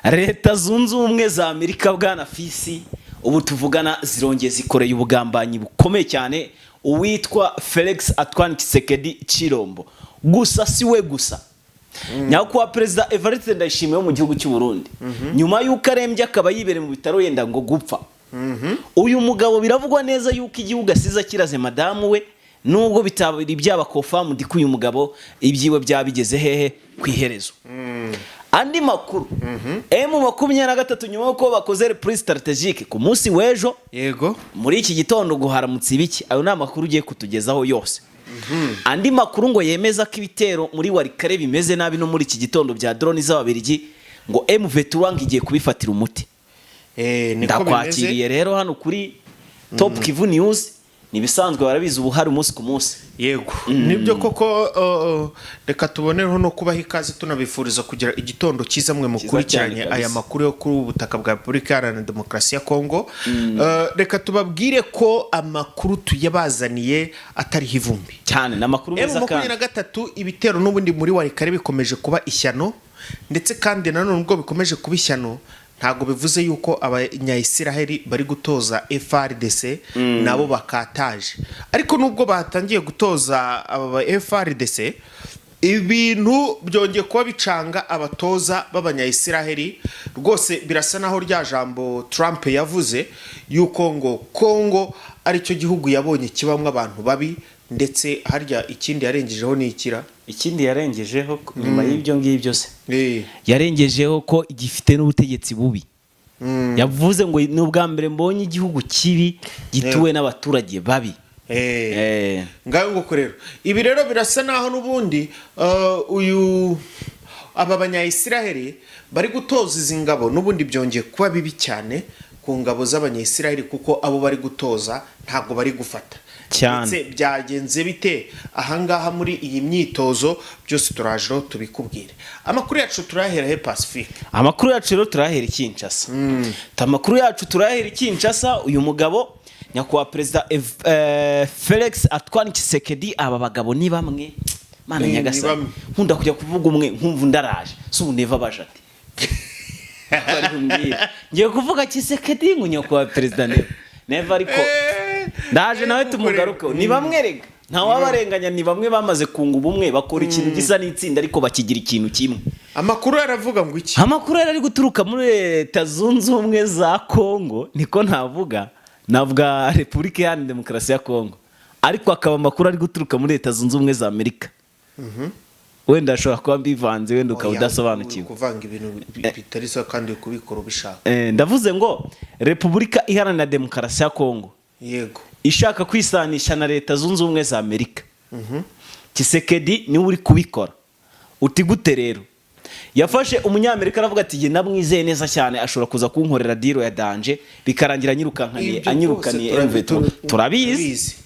leta zunze ubumwe za Amerika bwana Fisi ubu tuvugana zirongeye zikoreye ubugambanyi bukomeye cyane uwitwa Felix Antoine Tshisekedi Chilombo. Gusa si we gusa nyakubahwa perezida Evariste Ndayishimiye wo mu gihugu cy'u Burundi nyuma y'uko arembye akaba yibere mu bitaro yenda ngo gupfa. Uyu mugabo biravugwa neza y'uko igihugu asize kiraze madamu we nubwo bitabiri byaba confirmed ko uyu mugabo ibyiwe byabigeze hehe kwiherezo. Andi makuru M23 nyuma yuko bakoze reprise strategique ku munsi w'ejo yego muri iki gitondo guharamutse ibiki ayo na makuru ugiye kutugezaho yose. Andi makuru ngo yemeza ko ibitero muri Warikare bimeze nabi no muri iki gitondo bya drone z'ababirigi ngo M23 ngiye kubifatira umuti. Ndakwakiriye rero hano kuri Top Kivu News nibisanzwe barabizi ubuhari umunsi ku munsi. Yego nibyo koko reka tubonereho no kubaha ikaze tunabifuriza kugira igitondo cyiza mwe mukurikiranye aya makuru yo kuri ubutaka bwa Repubulika Iharanira Demokarasi ya Kongo. Reka tubabwire ko amakuru tuyabazaniye atari hivumbi cyane n'amakuru meza kandi M23 ibitero n'ubundi muri Warikare bikomeje kuba ishyano ndetse kandi nanone ubwo bikomeje kuba ishyano ntago bivuze yuko abanyayisiraheli bari gutoza FRDC nabo bakataje, ariko nubwo batangiye gutoza aba FRDC ibintu byongeye kuba bicanga abatoza b'abanyayisiraheli rwose. Birasa naho rya jambo Trump yavuze yuko ngo Kongo ari cyo gihugu yabonye kibamwe abantu babi, ndetse harya ikindi yarengejeho ni ikira ikindi yarengejeho nyuma y'ibyo ngibyo se yarengejeho ko igifite n'ubutegetsi bubi. Yavuze ngo n'ubwa mbere mbonye igihugu kibi gituwe n'abaturage babi. Ngaho ngo rero ibi rero birasa naho n'ubundi uyu aba banyayisiraheli bari gutoza izi ngabo n'ubundi byongeye kuba bibi cyane ku ngabo z'abanyayisiraheli kuko abo bari gutoza ntabwo bari gufata cyane. Byagenze bite ahangaha muri iyi myitozo byose turaje tubikubwire. Amakuru yacu turahera he Pacifique? Amakuru yacu rero turahera Kinshasa. Amakuru yacu turahera Kinshasa. Uyu mugabo nyakubahwa perezida Felix Antoine Tshisekedi aba bagabo ni bamwe mana nyagasa nkunda kujya kuvuga umwe nkumva ndaraje so neva bajati ngiye kuvuga Tshisekedi ngo nyakubahwa perezida neva ariko ndaje nawe tumugaruka ni bamwe rega nta wabarenganya ni bamwe bamaze kunga ubumwe bakora ikintu gisa n'itsinda ariko bakigira ikintu kimwe. Amakuru aravuga ngo iki? Amakuru ari guturuka muri Leta Zunze Ubumwe za Kongo niko navuga Repubulika Iharanira Demokarasi ya Kongo, ariko akaba amakuru ari guturuka muri Leta Zunze Ubumwe za Amerika. Wenda ashobora kuba mbivanze wenda ukaba udasobanukiwe kuvanga ibintu bitari so kandi kubikora ubishaka. Ndavuze ngo Repubulika Iharanira Demokarasi ya Kongo yego ishaka kwisanisha na Leta Zunze Ubumwe za Amerika. Tshisekedi ni uri kubikora uti gute rero? Yafashe umunyamerika aravuga ati je namwizeye neza cyane ashobora kuza kunkorera deal ya danje bikarangira anyirukaniye turabizi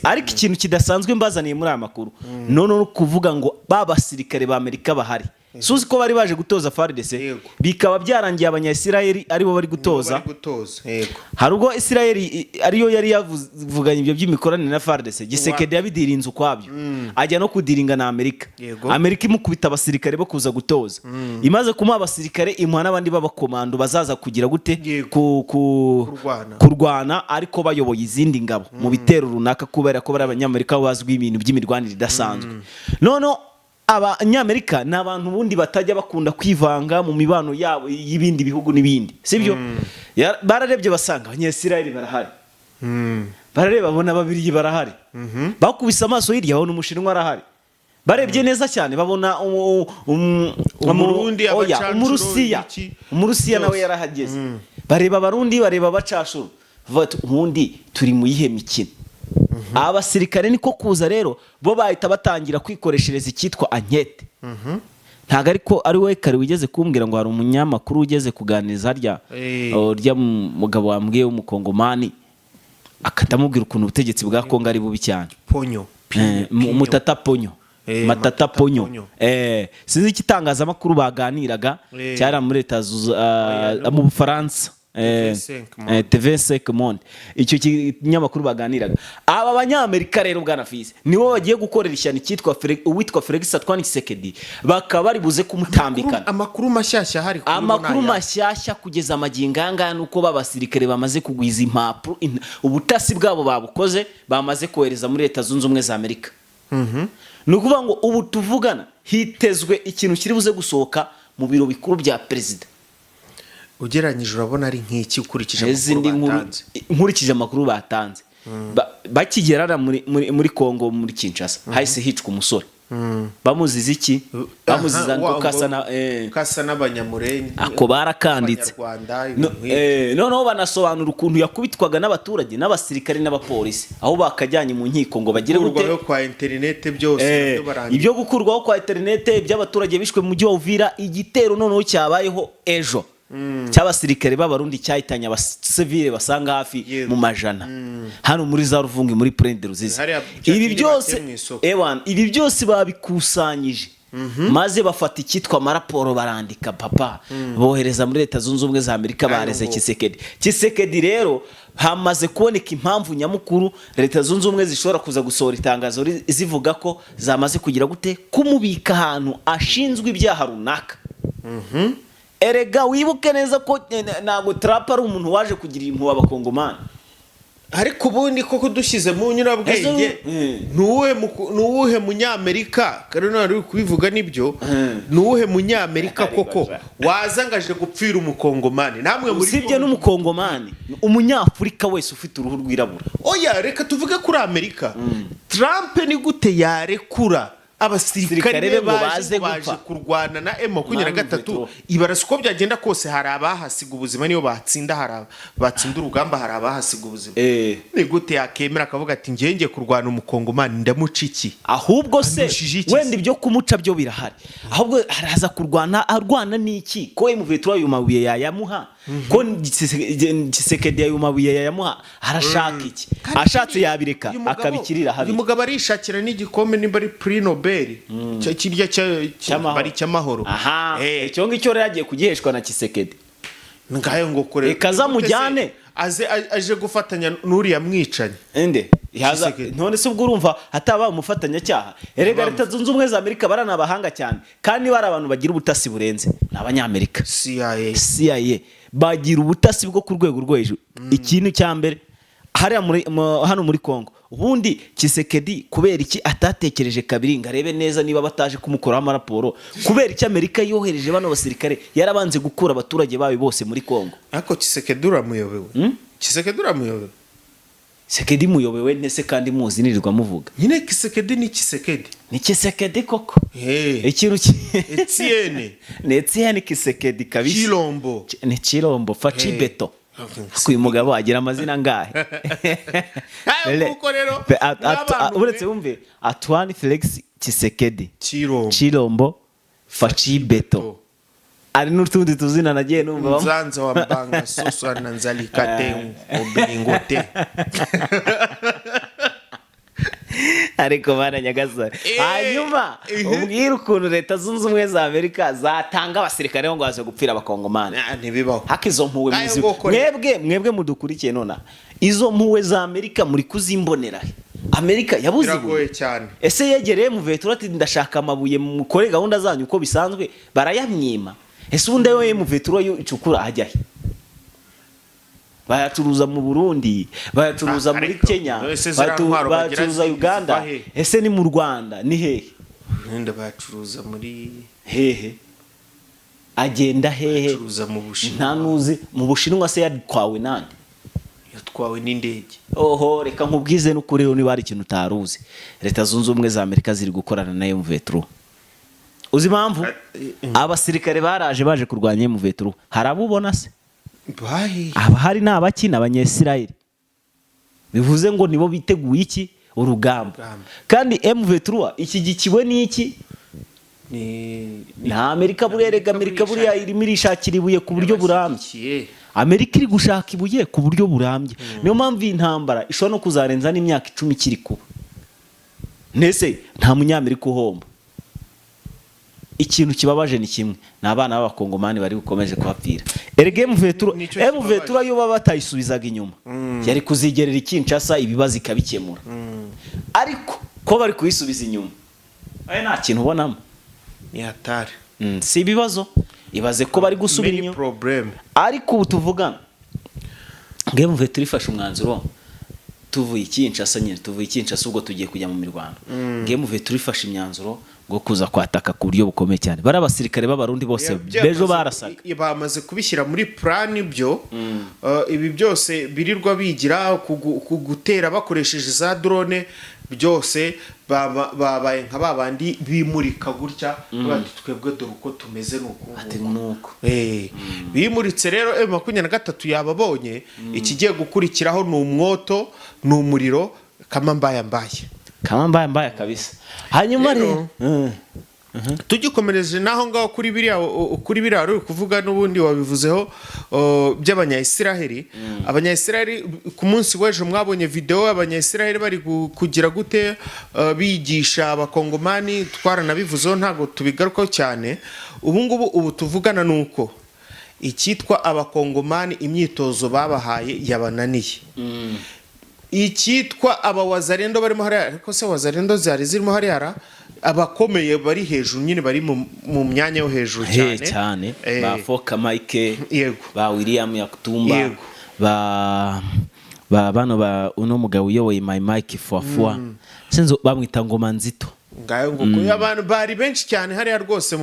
ariko ikintu kidasanzwe mbazaniye muri aya makuru none kuvuga ngo babasirikare ba Amerika bahari suzi ko bari baje gutoza FARDC bikaba byarangiye abanyayisiraheli aribo bari gutoza. Hari ubwo Isiraheli ariyo yari yavuganye ibyo by'imikoranire na FARDC Tshisekedi yabidirinze ukwabyo ajya no kudiringa na Amerika. Amerika imukubita abasirikare bo kuza gutoza imaze kumuha abasirikare imuha n'abandi b'abakomando bazaza kugira gute kurwana ariko bayoboye izindi ngabo mu bitero runaka kubera ko bari abanyamerika bazwi ibintu by'imirwanire idasanzwe. None abanyamerika n'abantu bundi batajya bakunda kwivanga mu mibano yabo y'ibindi bihugu n'ibindi sibyo. Bararebye basanga abanyayisiraheli barahari, barareba babona babiri barahari, bakubise amaso hirya babona umushinwa arahari, barebye neza cyane babona umurusiya nawe yarahageze, bareba abarundi bareba abacashuru ubundi turi mu yihe mikino. Abasirikare niko kuza rero bo bahita batangira kwikoreshereza icyitwa ankete. Ntago ariko ari we kare wigeze kumbwira ngo hari umunyamakuru ugeze kuganiriza rya mugabo wambwiye w'umukongomani akatamubwira ukuntu ubutegetsi bwa Kongo ari bubi cyane. Matata Ponyo sinzi ikitangazamakuru baganiraga cyari muri Leta mu Bufaransa TV5 Monde icyo kinyamakuru baganiraga. Aba banyamerika rero bwana Fils nibo bagiye gukorera ishyano cyitwa uwitwa Felix Antoine Tshisekedi, bakaba bari buze kumutambikana. Amakuru mashyashya hari amakuru mashyashya kugeza amaginganga nuko babasirikare bamaze kugwiza impapuro, ubutasi bwabo babukoze, bamaze kohereza muri Leta Zunze Ubumwe za Amerika. Nukuvuga ngo ubu tuvugana hitezwe ikintu kiri buze gusohoka mu biro bikuru bya perezida. Ugeranyije urabona ari nk'iki ukurikije amakuru batanze. Bakigera muri Kongo muri Kinshasa hahise hicwa umusore. Bamuziza iki? Bamuziza ngo kasa n'abanyamurenge ako barakanditse. Noneho banasobanura ukuntu yakubitwaga n'abaturage n'abasirikare n'abapolisi, aho bakajyanye mu nkiko ngo bagire gute kwa internet byose ibyo gukurwaho kwa internet by'abaturage bishwe mu mujyi wa Uvira. Igitero noneho cyabayeho ejo cy'abasirikare b'abarundi cyahitanye abasivile basanga hafi mu majana hano muri za Ruvungi muri Prendre Ruzizi. Ibi byose babikusanyije maze bafata icyitwa amaraporo barandika papa bohereza muri Leta Zunze Ubumwe za Amerika bareze Tshisekedi rero hamaze kuboneka impamvu nyamukuru Leta Zunze Ubumwe zishobora kuza gusohora itangazo zivuga ko zamaze kugira gute kumubika ahantu ashinzwe ibyaha runaka. Erega wibuke neza ko ntabwo Trump ari umuntu waje kugira impuhwe abakongomani, ariko ubundi koko dushyize mu nyurabwenge nuwuhe munyamerika kandi nari kubivuga nibyo nuwuhe munyamerika koko wazangaje gupfira umukongomani? Namwe muri usibye n'umukongomani umunyafurika wese ufite uruhu rwirabura. Oya reka tuvuge kuri Amerika. Trump ni gute yarekura abasirikare be baje kurwana na M23? Ibarasa uko byagenda kose hari abahasiga ubuzima, niyo batsinda urugamba hari abahasiga ubuzima. Ni gute yakemera akavuga ati ngiye kurwana umukongomani ndamuca iki? Ahubwo se wenda ibyo kumuca byo birahari, ahubwo araza arwana n'iki? Ko M23 ayo mabuye yayamuha, ko Tshisekedi ayo mabuye yayamuha, arashaka iki? Ashatse yabireka akabikirira habi. Uyu mugabo arishakira n'igikombe nimba ari Prix Nobel kirya cy'amahoro. Icyo ngicyo rero yagiye kugiheshwa na Tshisekedi. Ngayo ngo kore ikaza mujyane aje gufatanya n'uriya mwicanye none se ubwo urumva hataba umufatanya cyaha? Erega Leta Zunze Ubumwe za Amerika barana abahanga cyane, kandi bari abantu bagira ubutasi burenze n'abanyamerika. CIA bagira ubutasi bwo ku rwego rwo hejuru. Ikintu cya mbere hano muri Kongo, ubundi Tshisekedi kubera iki atatekereje kabiri ngo arebe neza niba bataje kumukoraho amaraporo? Kubera iki Amerika yohereje bano basirikare yarabanze gukura abaturage bayo bose muri Kongo? Ariko Tshisekedi uramuyobewe. Tshisekedi muyobewe ntese kandi muzi nirirwa muvuga. Nyine Tshisekedi ni Tshisekedi koko. Ikintu Etienne ni Etienne Tshisekedi kabisa. Chilombo ni Chilombo Fachibeto. Uyu mugabo agira amazina ngahe? Uretse wumve Antoine Felix Tshisekedi Chilombo Fachibeto, ari n'utundi tuzina nagiye numva Nzanza wa Mbanga Soso na Nzalikate Obilingote. Ariko bana Nyagasani, hanyuma umbwira ukuntu Leta Zunze Ubumwe za Amerika zatanga abasirikare ngo baze gupfira abakongomani. Ntibibaho. Hakizo mpuwe muzi mwebwe mudukurikiye nona, izo mpuwe za Amerika muri kuzimbonera. Amerika yabuze biragoye cyane. Ese yegereye M23 ati ndashaka amabuye mukore gahunda zanyu uko bisanzwe, barayamwima. Ese ubundi yo M23 icukura ajya he? Bayacuruza mu Burundi, bayacuruza muri Kenya, bayacuruza Uganda. Ese ni mu Rwanda ni hehe? Nenda bayacuruza muri hehe? Agenda hehe? Bayacuruza mu Bushinwa. Nta nuzi mu Bushinwa se yatwawe nande? Yatwawe n'indege. Oho, reka nkubwize n'ukuri rero niba ari ikintu utaruzi. Leta Zunze Ubumwe za Amerika ziri gukorana na M23. Uzi impamvu? Abasirikare baje kurwanya M23. Harabubona se? Abahari n'abakina abanyesirayeli, bivuze ngo nibo biteguye iki urugamba. Kandi M23 ikigikiwe n'iki? Na Amerika burerega. Amerika buriya irimo irishakira ibuye ku buryo burambye. Amerika iri gushaka ibuye ku buryo burambye. Niyo mpamvu intambara ishobora no kuzarenza n'imyaka 10 kiri kuba. Nese nta munyamerika uhomba. ikintu kibabaje ni kimwe, ni abana b'abakongomani bari bukomeje kuhapfira. Erega M23 yo baba batayisubizaga inyuma, yari kuzigerera Kinshasa ibibazo ikabikemura, ariko ko bari kuyisubiza inyuma, aye nta kintu ubonamo, ni hatari. si ibibazo, ibaze ko bari gusubira inyuma problem. Ariko ubu tuvugana M23 ifashe umwanzuro, tuvuye Kinshasa nyine, tuvuye Kinshasa ubwo tugiye kujya mu mirwano. M23 ifashe imyanzuro ngo kuza kwataka ku buryo bukomeye cyane. Bari abasirikare b'abarundi bose bejo barasaga, bamaze kubishyira muri plan byo. Ibi byose birirwa bigira kugutera bakoresheje za drone, byose babaye nka babandi bimurika gutya, bati twebwe dore uko tumeze nuko ati nuko. Bimuritse rero M23 yababonye, ikigiye gukurikiraho ni umwoto, ni umuriro, kama mbaya kabisa. Hanyuma rero tugikomereje naho ngaho kuri biriya uri kuvuga n'ubundi wabivuzeho by'abanyayisiraheli. Abanyayisiraheli ku munsi w'ejo mwabonye video abanyayisiraheli bari kugira gute bigisha abakongomani, twaranabivuzeho ntago tubigarukaho cyane. Ubu tuvugana nuko icyitwa abakongomani imyitozo babahaye yabananiye. Icyitwa abawazarendo barimo hariya, ariko se wazarendo zari zirimo hariya abakomeye bari hejuru nyine, bari mu myanya yo hejuru cyane, ba Foka Mike, yego, ba William Yakutumba, ba bano ba uno mugabo uyoboye My Mike Fuafua, senzo bamwita Ngoma Nzito. Ngayo nguko abantu bari benshi cyane hariya rwose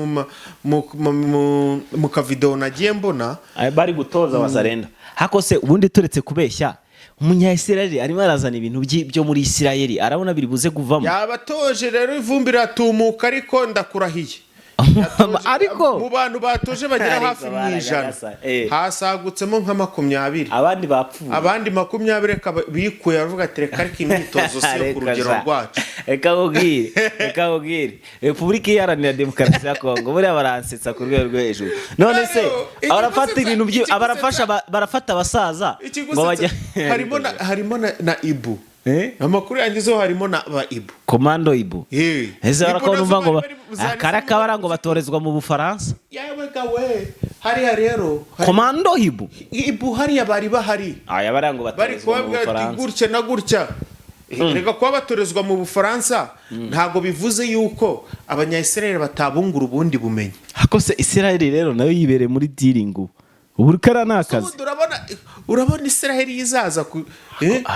mu kavideo nagiye mbona bari gutoza wazarendo. Hako se ubundi turetse kubeshya, umunyayisiraheli arimo arazana ibintu byo muri Isiraheli, arabona biri buze kuvamo. Yabatoje rero ivumbi ratumuka, ariko ndakurahiye ariko mu bantu batoje bagera hafi mu 100 hasagutsemo nka 20, abandi bapfuye, abandi 20 bikuye bavuga ati reka imyitozo si ku rugero rwacu. Reka ubwire Repubulika Iharanira Demokarasi ya Kongo buriya baransetsa ku rwego rwo hejuru. None se barafata ibintu barafata abasaza ngo bajya harimo na Ibu. Amakuru yangizeho harimo na ba Ibu, Komando Ibu. Ese barakonumva ngo akarakabara ngo batorezwa mu Bufaransa. Yabega we hariya rero Komando Ibu hariya bari bahari. Aya barango batorezwa mu Bufaransa. Gutya na gutya. Rega kuba batorezwa mu Bufaransa ntago bivuze yuko abanyayisiraheli batabungura ubundi bumenyi. Hako se Isiraheli rero nayo yibereye muri diringu. Uburukara nakazi. Urabona Isiraheli izaza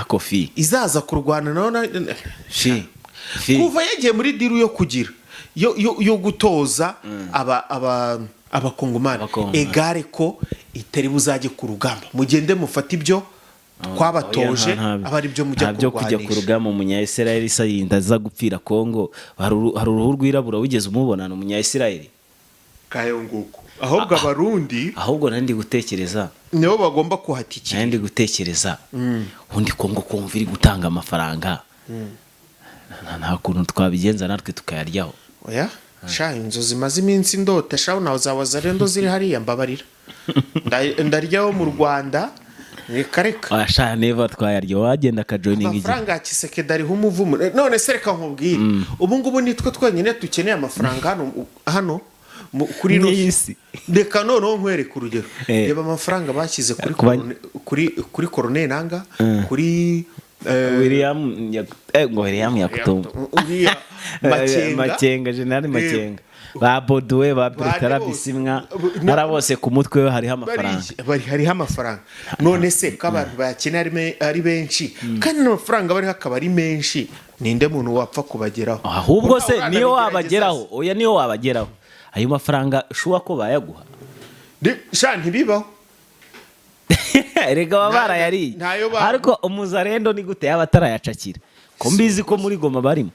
Kofi izaza kurwana none kuva yagiye muri diru yo kugira yo gutoza abakongomani egare ko itari buzajye ku rugamba, mugende mufata ibyo twabatoje abari byo mujya kujya ku rugamba. Umunyayisiraheli sayinda za gupfira Kongo, hari uruhu rwirabura wigeze umubonana umunyayisiraheli kayo nguko. Ahubwo abarundi, ahubwo nandi gutekereza nibo bagomba kuhatikira. Nandi gutekereza undi Kongo kumva iri gutanga amafaranga, nta kuntu twabigenza natwe tukayaryaho. Oya sha inzozi maze iminsi ndote sha nawe zawazarendo ziri hariya mbabarira ndaryaho mu Rwanda. Reka asha neva twayarya wagenda akajoininga igihe amafaranga Kisekedi ari humuvumu. None se reka nkubwire, ubu ngubu nitwe twenyine dukeneye amafaranga hano kuri n'isi. Reka noneho nkwereke urugero, reba amafaranga bashyize kuri Colonel Nanga, kuri William Yakutumba, Makenga, General Makenga, ba Bodowe, ba Bertara Bisimwa, narabose ku mutwe we hariho amafaranga. None se ko abantu bayakeneye ari benshi kandi n'amafaranga bari hakaba ari menshi, ninde muntu wapfa kubageraho? Ahubwo se niyo wabageraho, oya niyo wabageraho ayo mafaranga shuwa ko bayaguha sha ntibibaho. Erega babara yari ariko umuzarendo ni gute yaba atarayacakira ko mbizi ko muri Goma barimo.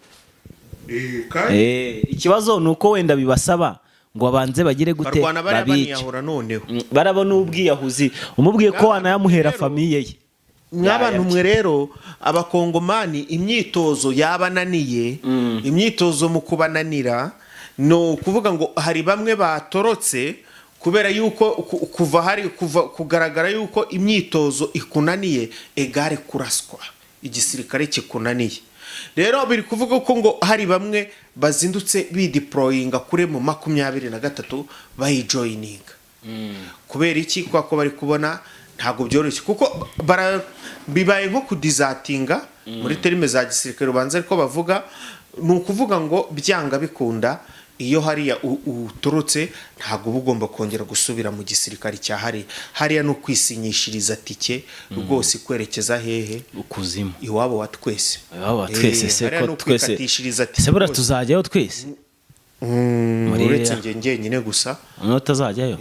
Ikibazo nuko wenda bibasaba ngo abanze bagire gute babice barabona ubwiyahuzi, umubwiye ko wanayamuhera famiye ye. N'abantu mwe rero abakongomani imyitozo yabananiye, imyitozo mu kubananira no kuvuga ngo hari bamwe batorotse kubera yuko kuva kugaragara yuko imyitozo ikunaniye egare kuraswa, igisirikare kikunaniye. rero biri kuvuga ko ngo hari bamwe bazindutse bideployinga kuri M23 bayijoyininga kubera iki kwa ko bari kubona ntago byoroshye kuko bibaye nko kudizatinga muri terime za gisirikare ubanza ariko bavuga ni ukuvuga ngo byanga bikunda iyo hariya uturutse ntago bugomba kongera gusubira mu gisirikare cya hariya no kwisinyishiriza tike rwose kwerekeza hehe ukuzimu iwabo wa twese se ko twese se bura tuzajyayo twese uretse njye nyine gusa utazajyayo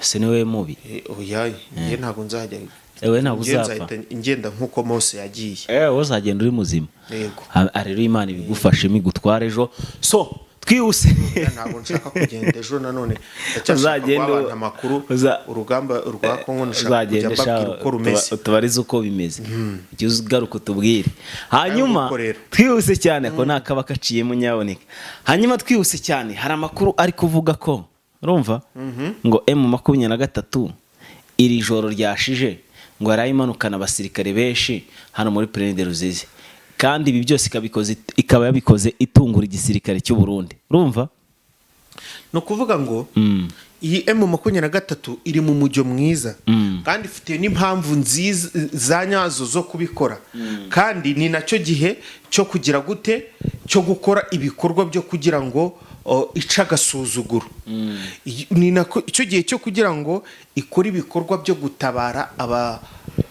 ese niwe mubi oya njye ntago nzajyayo ewe ntabwo uzapfa ingenda nkuko Mose yagiye uzagenda uri muzima yego rero Imana ibigufashe igutware ejo so twihuse ntabwo nshaka kugenda ejo nanone ndacyashaka abantu amakuru urugamba rwa Kongo nshaka kujya mbabwira uko rumeze tubarize uko bimeze ujye ugaruka utubwire hanyuma twihuse cyane ko nakaba kaciyemo nyaboneka hanyuma twihuse cyane hari amakuru ari kuvuga ko urumva ngo M23 iri joro ryashije ngo yarayimanukana abasirikare benshi hano muri Plaine Ruzizi kandi ibi byose ikaba yabikoze itungura igisirikare cy'u Burundi urumva no kuvuga ngo iyi M23 iri mu mujyo mwiza kandi ifite n'impamvu nziza za nyazo zo kubikora kandi ni nacyo gihe cyo kugira gute cyo gukora ibikorwa byo kugira ngo ica agasuzuguro ni nako icyo gihe cyo kugira ngo ikore ibikorwa byo gutabara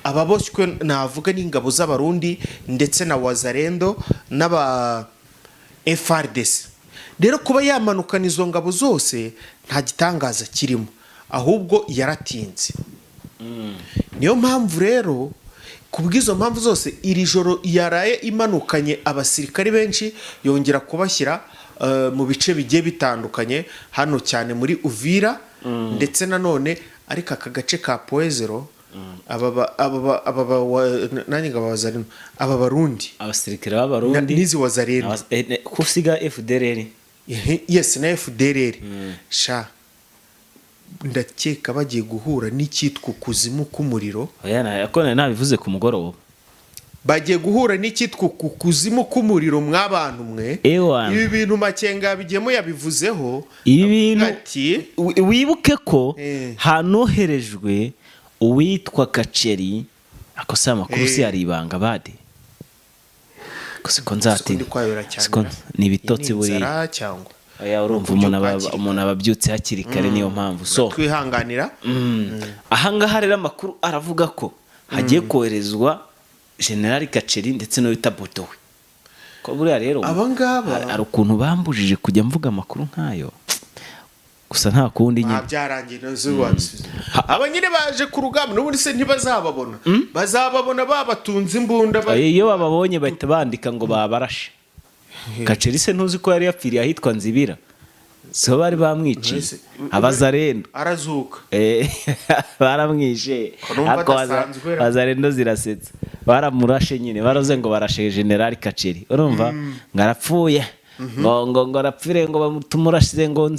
ababoshywe navuga n'ingabo z'abarundi ndetse na wazarendo n'aba FRDC rero kuba yamanukana izo ngabo zose nta gitangaza kirimo ahubwo yaratinze niyo mpamvu rero kubw'izo mpamvu zose iri joro yaraye imanukanye abasirikari benshi yongera kubashyira mu bice bigiye bitandukanye hano cyane muri Uvira ndetse nanone ariko aka gace ka Poezero aba barundi abasirikare b'abarundi nizi wazarendo kusiga FDLR yes na FDLR sha ndakeka bagiye guhura n'icyitwa kuzimu k'umuriro yakone nabivuze ku mugoroba bagiye guhura n'icyitwa kuzimu k'umuriro mw'abantu mwe ibi bintu Makenga bigemo yabivuzeho ibi bintu wibuke ko hanoherejwe uwitwa Kaceri akosa amakuru si ari ibanga bade ko nzatinda siko ni bitotsi buri cyangwa urumva umuntu ababyutse hakiri kare niyo mpamvu so twihanganira ahangaha rero amakuru aravuga ko hagiye koherezwa General Kaceri ndetse no bita Botowe ko buriya rero abangaba ari ukuntu bambujije kujya mvuga amakuru nkayo gusa nta kundi nyine byarangiye n'uzubatse abanyine baje ku rugamba n'ubundi se ntibazababona bazababona babatunze imbunda iyo bababonye bahita bandika ngo babarashe Kaceri se ntuzi ko yari yapfiriye ahitwa Nzibira so bari bamwiciye abazarendo arazuka baramwishe abazarendo zirasetsa baramurashe nyine baroze ngo barashe General Kaceri urumva ngarapfuye ngo arapfire ngo bamutumurashize ngo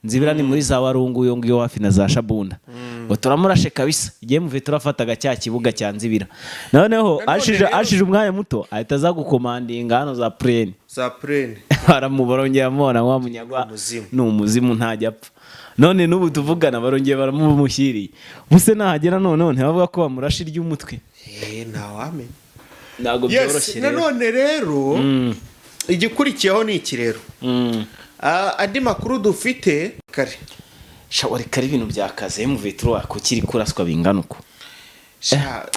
Nzibira ni muri za Warungu uyo ngiyo hafi na za Shabunda ngo turamurashe kabisa igiye muve turafataga cya kibuga cya Nzibira noneho ashije umwanya muto ahita za gukomandinga hano za Plaine baramuborongera mubona wa munyagwa ni umuzimu ntajya apfa none n'ubu tuvugana barongeye baramumushyiriye buse nahagera none bavuga ko bamurashe ry'umutwe ntawamenya ntago byoroshye none rero igikurikiyeho ni iki rero andi makuru dufite kare shawari kare ibintu byakaze mu vitro ko kiri kuraswa bingana uko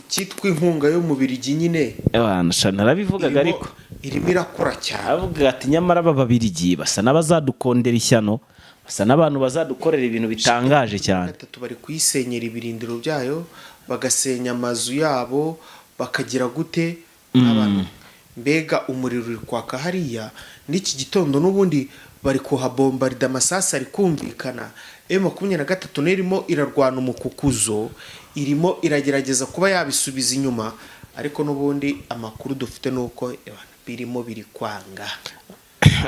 cyitwa inkunga yo mubirigi nyine narabivugaga ariko irimo irakora cyane avuga ati nyamara bababirigi basa n'abazadukondera ishyano basa n'abantu bazadukorera ibintu bitangaje cyane bari kuyisenyera ibirindiro byayo bagasenya amazu yabo bakagira gute abantu mbega umuriro uri kwaka hariya n'iki gitondo n'ubundi bari kuhabombarida amasasa ari kumvikana M23 nerimo irarwana umukukuzo irimo iragerageza kuba yabisubiza inyuma ariko n'ubundi amakuru dufite nuko biri kwanga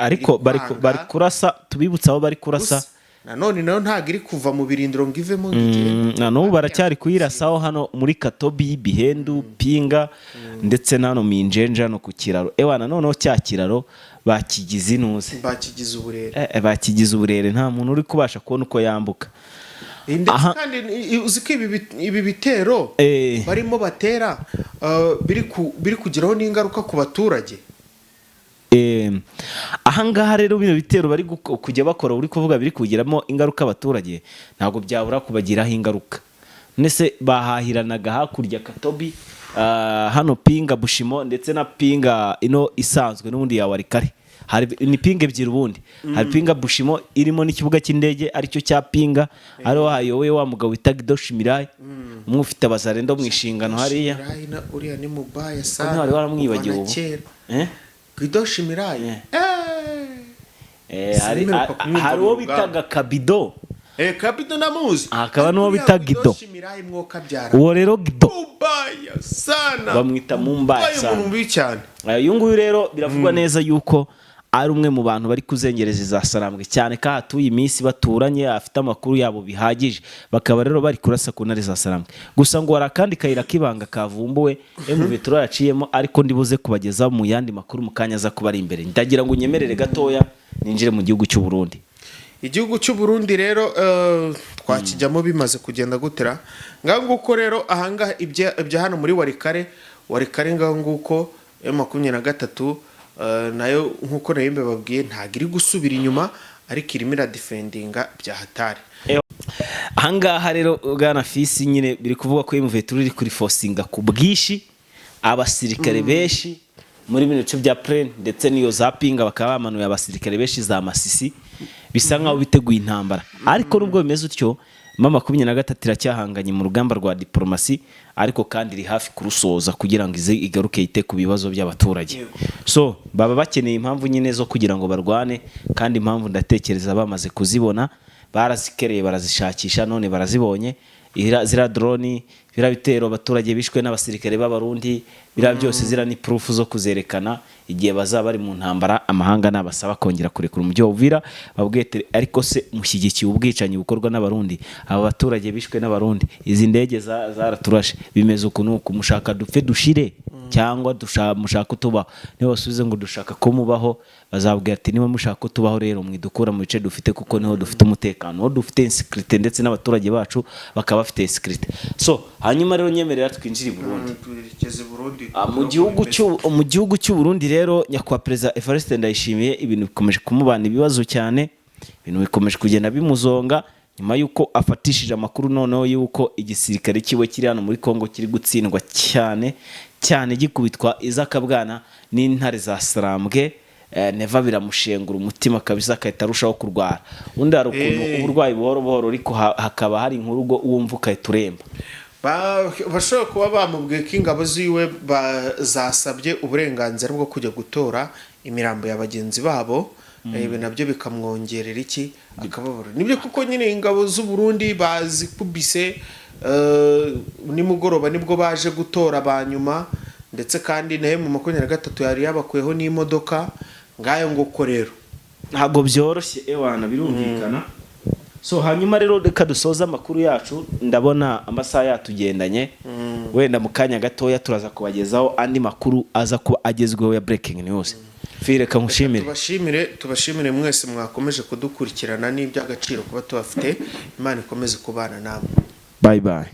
ariko bari kurasa tubibutsa aho bari kurasa nanone nayo ntabwo iri kuva mu birindiro ngo ivemo ngo igende. na n'ubu baracyari kuyirasaho hano muri Katobi, Bihendu, Pinga ndetse n'ano Minjenje hano ku kiraro. Noneho cya kiraro bakigize inuze, bakigize uburere, bakigize uburere, nta muntu uri kubasha kubona uko yambuka. ndetse kandi uzi ko ibi bitero barimo batera biri kugiraho n'ingaruka ku baturage. Ahangaha rero bino bitero bari kujya bakora, uri kuvuga biri kugiramo ingaruka abaturage, ntabwo byabura kubagiraho ingaruka. Nese bahahiranaga hakurya Katobi, hano Pinga Bushimo ndetse na Pinga ino isanzwe n'ubundi ya Warikare. Ni Pinga ebyiri ubundi, hari Pinga Bushimo irimo n'ikibuga cy'indege aricyo cya Pinga, ariho hayoboye wa mugabo wita Guido Shimirai, umwe ufite abazarendo mu ishingano hariya. Uriya ni mubaya sana, ntari waramwibagiwe ubu. Guido Shimirai hari uwo bitaga Kabido. Kabido namuzi. Hakaba n'uwo bita Guido. Uwo rero Guido bamwita Mumbaya sana. Uyu nguyu rero biravugwa neza yuko ari umwe mu bantu bari kuzengereza za Sarambwe cyane, ko hatuye iminsi baturanye, afite amakuru yabo bihagije, bakaba rero bari kurasa ku ntare za Sarambwe. Gusa ngo hari akandi kayira k'ibanga kavumbuwe MV yaciyemo, ariko ndibuze kubageza mu yandi makuru mu kanya aza kuba ari imbere. Ndagira ngo unyemerere gatoya ninjire mu gihugu cy'u Burundi. Igihugu cy'u Burundi rero twakijyamo bimaze kugenda gutera ngaho nguko. Rero ahangaha ibya hano muri Warikare ngaho nguko M23 nayo nkuko nayimbe babwiye ntago iri gusubira inyuma, ariko irimo iradefendinga bya hatari. Ahangaha rero bwana Fisi nyine biri kuvuga ko M23 iri kuri forcinga ku bwishi abasirikare benshi muri bino bice bya Plaine ndetse niyo za Pinga, bakaba bamanuye abasirikare benshi za Masisi, bisa nkaho biteguye intambara. Ariko nubwo bimeze utyo, M23 iracyahanganye mu rugamba rwa diplomasi, ariko kandi iri hafi kurusoza kugira ngo ize igaruke ite ku bibazo by'abaturage. So baba bakeneye impamvu nyine zo kugira ngo barwane, kandi impamvu ndatekereza bamaze kuzibona, barazikereye barazishakisha, none barazibonye. Zira drone, bira bitero abaturage bishwe n'abasirikare b'abarundi, bira byose zira ni proof zo kuzerekana igihe bazaba bari mu ntambara. Amahanga nabasaba kongera kurekura umujyi wa Uvira, babwete ariko se mushyigikiye ubwicanyi bukorwa n'abarundi, aba baturage bishwe n'abarundi, izi ndege zaraturashe, bimeze ukuntu mushaka dupfe dushire cyangwa mushaka tubaho. Niba basubize ngo dushaka ko mubaho, bazabwira ati niba mushaka tubaho rero mwidukura mu bice dufite, kuko niho dufite umutekano, niho dufite insecurity, ndetse n'abaturage bacu bakaba bafite insecurity. So hanyuma rero nyemerera twinjire i Burundi. Mu gihugu cy'u Burundi rero nyakwa Perezida Evariste Ndayishimiye, ibintu bikomeje kumubana ibibazo cyane, ibintu bikomeje kugenda bimuzonga, nyuma yuko afatishije amakuru noneho yuko igisirikare kiwe kiri hano muri Kongo kiri gutsindwa cyane gikubitwa izakabwana n'intare za Sarambwe. Neva biramushengura umutima kabisa, akahita arushaho kurwara. Undi hari ukuntu uburwayi buhoro buhoro, ariko hakaba hari inkuru wumva ukahita uremba. Bashobora kuba bamubwiye ko ingabo ziwe zasabye uburenganzira bwo kujya gutora imirambo ya bagenzi babo, ibi nabyo bikamwongerera akababaro. Nibyo kuko nyine ingabo z'u Burundi bazikubise nimugoroba nibwo baje gutora abanyuma, ndetse kandi nayo mu 23 yari yabakuyeho n'imodoka ngayo ngo rero ntabwo byoroshye birumvikana. So hanyuma rero reka dusoza amakuru yacu, ndabona amasaha yatugendanye. Wenda mu kanya gatoya turaza kubagezaho andi makuru aza kuba agezweho ya breaking news. Fireka nkushimire, tubashimire mwese mwakomeje kudukurikirana, n'iby'agaciro kuba tubafite. Imana ikomeze kubana namwe. Bye bye.